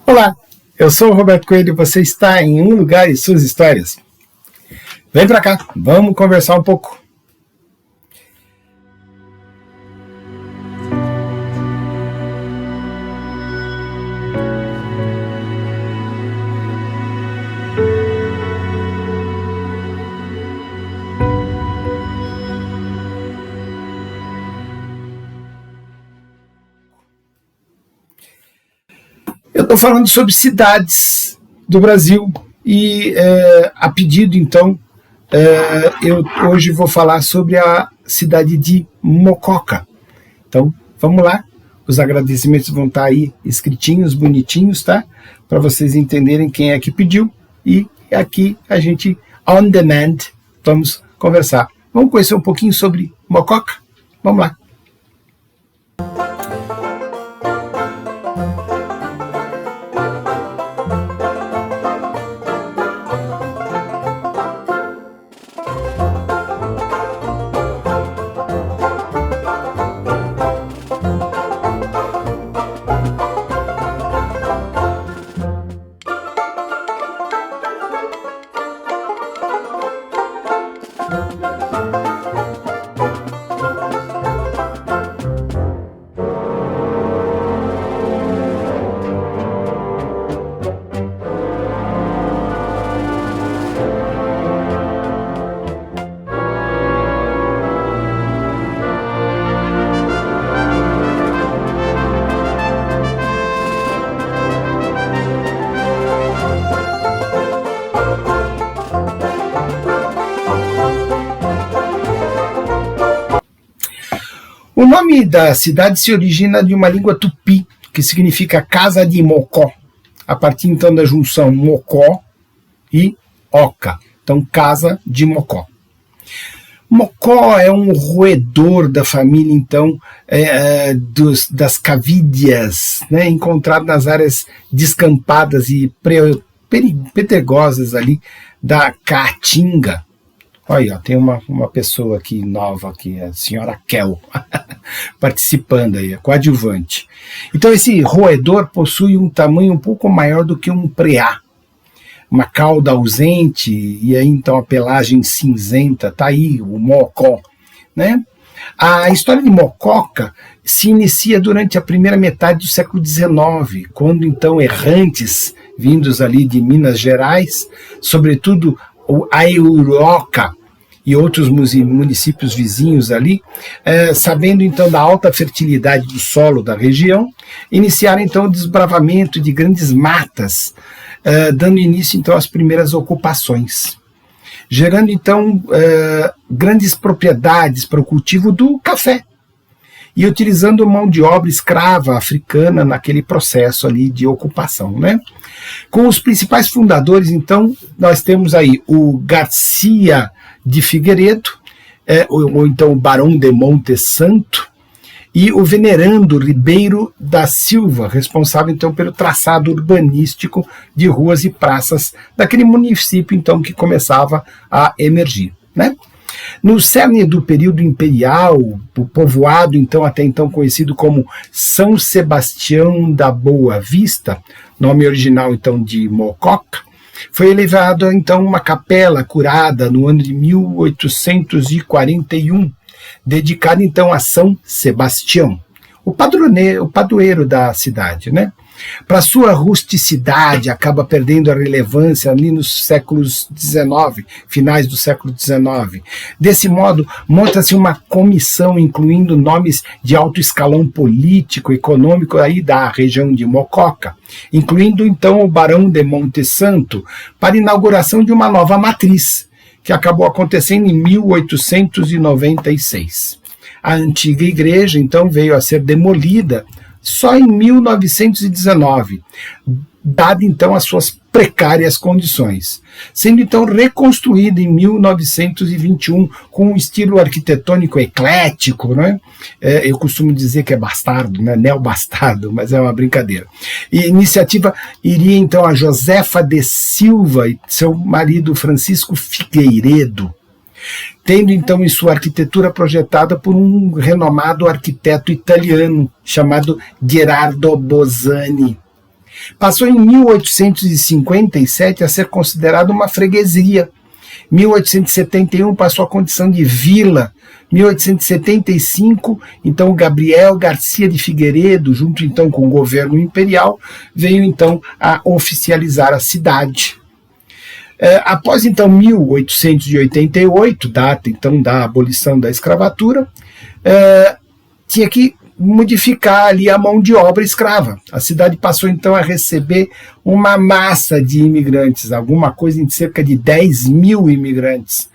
Olá, eu sou o Roberto Coelho e você está em Um Lugar e Suas Histórias. Vem pra cá, vamos conversar um pouco. Eu estou falando sobre cidades do Brasil e a pedido, então, eu hoje vou falar sobre a cidade de Mococa. Então, vamos lá. Os agradecimentos vão estar aí escritinhos, bonitinhos, tá? Para vocês entenderem quem é que pediu. E aqui a gente, on demand, vamos conversar. Vamos conhecer um pouquinho sobre Mococa? Vamos lá. O nome da cidade se origina de uma língua tupi, que significa casa de Mocó, a partir então da junção Mocó e Oca, então casa de Mocó. Mocó é um roedor da família então das cavídeas, né, encontrado nas áreas descampadas e pedregosas ali da Caatinga. Olha, tem uma pessoa aqui nova aqui, a senhora Kel, participando aí, coadjuvante. Então esse roedor possui um tamanho um pouco maior do que um preá, uma cauda ausente e aí então a pelagem cinzenta, tá aí o mocó, né? A história de Mococa se inicia durante a primeira metade do século XIX, quando então errantes vindos ali de Minas Gerais, sobretudo a Euroca e outros municípios vizinhos ali, sabendo então da alta fertilidade do solo da região, iniciaram então o desbravamento de grandes matas, dando início então às primeiras ocupações, gerando então grandes propriedades para o cultivo do café e utilizando mão de obra escrava africana naquele processo ali de ocupação, né? Com os principais fundadores, então, nós temos aí o Garcia de Figueiredo, ou então o Barão de Monte Santo, e o Venerando Ribeiro da Silva, responsável então pelo traçado urbanístico de ruas e praças daquele município então que começava a emergir, né? No cerne do período imperial, o povoado então até então conhecido como São Sebastião da Boa Vista, nome original então de Mococa, foi elevado então uma capela curada no ano de 1841, dedicada então a São Sebastião, o padroeiro da cidade, né? Para sua rusticidade, acaba perdendo a relevância ali nos séculos XIX, finais do século XIX. Desse modo, monta-se uma comissão incluindo nomes de alto escalão político e econômico aí da região de Mococa, incluindo então o Barão de Monte Santo, para a inauguração de uma nova matriz, que acabou acontecendo em 1896. A antiga igreja, então, veio a ser demolida só em 1919, dada então as suas precárias condições, sendo então reconstruída em 1921 com um estilo arquitetônico eclético, né? Eu costumo dizer que é bastardo, né? Neobastardo, mas é uma brincadeira. E a iniciativa iria então a Josefa de Silva e seu marido Francisco Figueiredo, tendo então em sua arquitetura projetada por um renomado arquiteto italiano chamado Gerardo Bozzani. Passou em 1857 a ser considerada uma freguesia. 1871 passou a condição de vila. 1875, então Gabriel Garcia de Figueiredo, junto então com o governo imperial, veio então a oficializar a cidade. Após então 1888, data então da abolição da escravatura, tinha que modificar ali a mão de obra escrava. A cidade passou então a receber uma massa de imigrantes, alguma coisa em cerca de 10 mil imigrantes.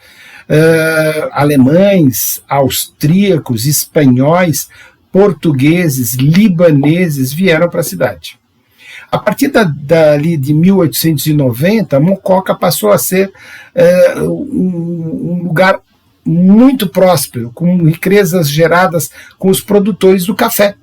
Alemães, austríacos, espanhóis, portugueses, libaneses vieram para a cidade. A partir dali de 1890, Mococa passou a ser um lugar muito próspero, com riquezas geradas com os produtores do café.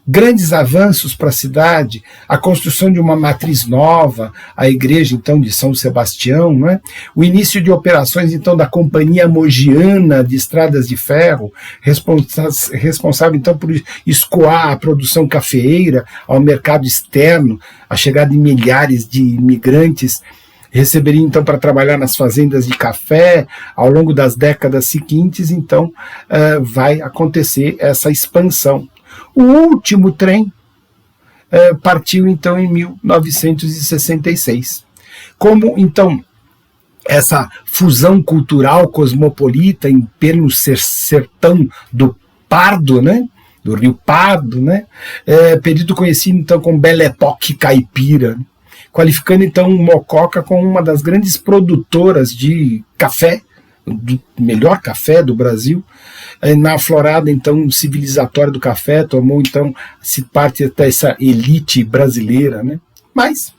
Grandes avanços para a cidade, a construção de uma matriz nova, a igreja então de São Sebastião, né? O início de operações então da Companhia Mogiana de Estradas de Ferro, responsável então por escoar a produção cafeeira ao mercado externo, a chegada de milhares de imigrantes receberiam então para trabalhar nas fazendas de café. Ao longo das décadas seguintes, então, vai acontecer essa expansão. O último trem partiu então em 1966. Como então essa fusão cultural cosmopolita em pleno sertão do Pardo, né? Do Rio Pardo, né? Período conhecido então como Belle Époque caipira, qualificando então Mococa como uma das grandes produtoras de café, do melhor café do Brasil. Na aflorada então civilizatória do café, tomou então parte dessa elite brasileira, né? Mas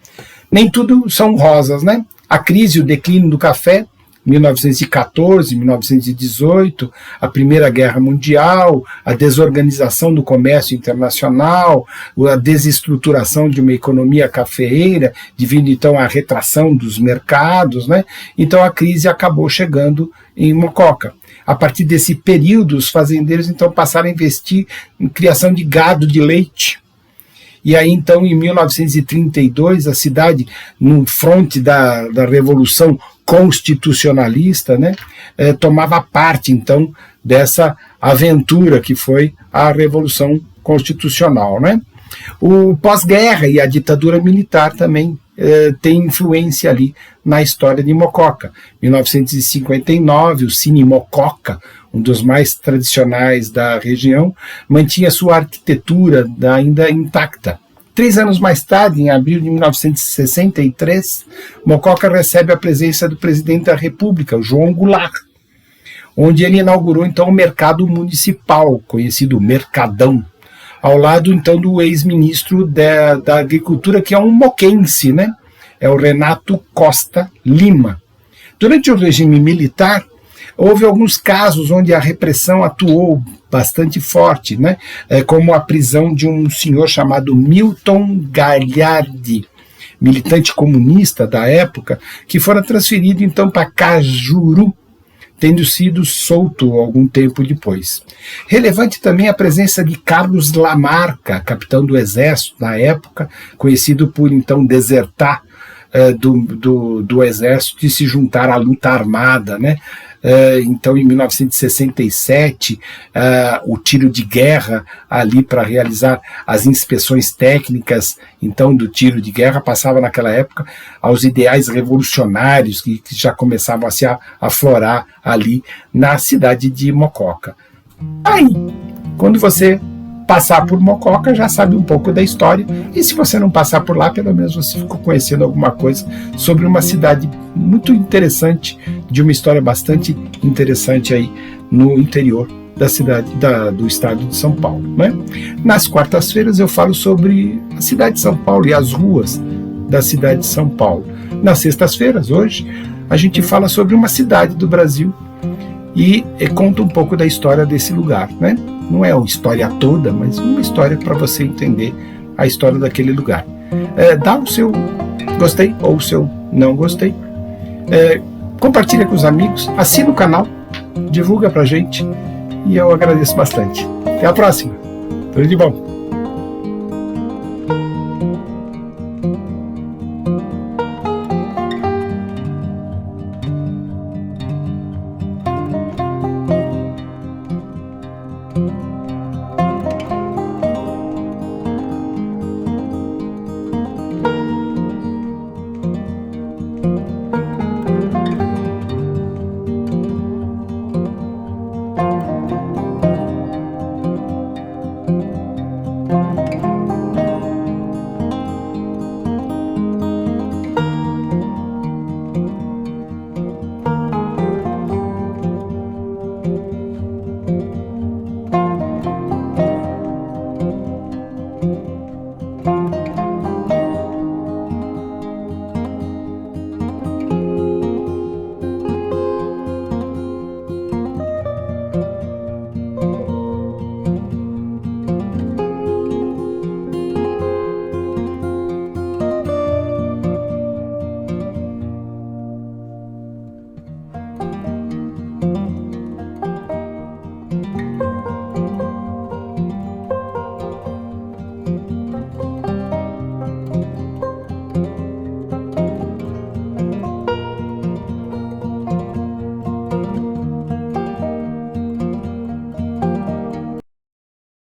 nem tudo são rosas, né? A crise e o declínio do café, 1914, 1918, a Primeira Guerra Mundial, a desorganização do comércio internacional, a desestruturação de uma economia cafeeira, devido então à retração dos mercados, né? Então a crise acabou chegando em Mococa. A partir desse período, os fazendeiros então passaram a investir em criação de gado de leite. E aí, então, em 1932, a cidade, no fronte da Revolução Constitucionalista, né, tomava parte, então, dessa aventura que foi a Revolução Constitucional, né? O pós-guerra e a ditadura militar também tem influência ali na história de Mococa. 1959, o Cine Mococa, um dos mais tradicionais da região, mantinha sua arquitetura ainda intacta. 3 anos mais tarde, em abril de 1963, Mococa recebe a presença do presidente da República, João Goulart, onde ele inaugurou então o mercado municipal, conhecido Mercadão, ao lado então do ex-ministro da Agricultura, que é um moquense, né? É o Renato Costa Lima. Durante o regime militar, houve alguns casos onde a repressão atuou bastante forte, né? Como a prisão de um senhor chamado Milton Gagliardi, militante comunista da época, que fora transferido então para Cajuru, tendo sido solto algum tempo depois. Relevante também a presença de Carlos Lamarca, capitão do exército na época, conhecido por então desertar do exército e se juntar à luta armada, né? Então, em 1967, o tiro de guerra ali para realizar as inspeções técnicas, então, do tiro de guerra, passava naquela época aos ideais revolucionários que já começavam a se aflorar ali na cidade de Mococa. Aí, quando você passar por Mococa, já sabe um pouco da história, e se você não passar por lá, pelo menos você ficou conhecendo alguma coisa sobre uma cidade muito interessante, de uma história bastante interessante aí no interior da cidade, do estado de São Paulo, né? Nas quartas-feiras eu falo sobre a cidade de São Paulo e as ruas da cidade de São Paulo. Nas sextas-feiras, hoje, a gente fala sobre uma cidade do Brasil e conta um pouco da história desse lugar, né? Não é uma história toda, mas uma história para você entender a história daquele lugar. Dá o seu gostei ou o seu não gostei. Compartilha com os amigos, assina o canal, divulga pra gente e eu agradeço bastante. Até a próxima. Tudo de bom.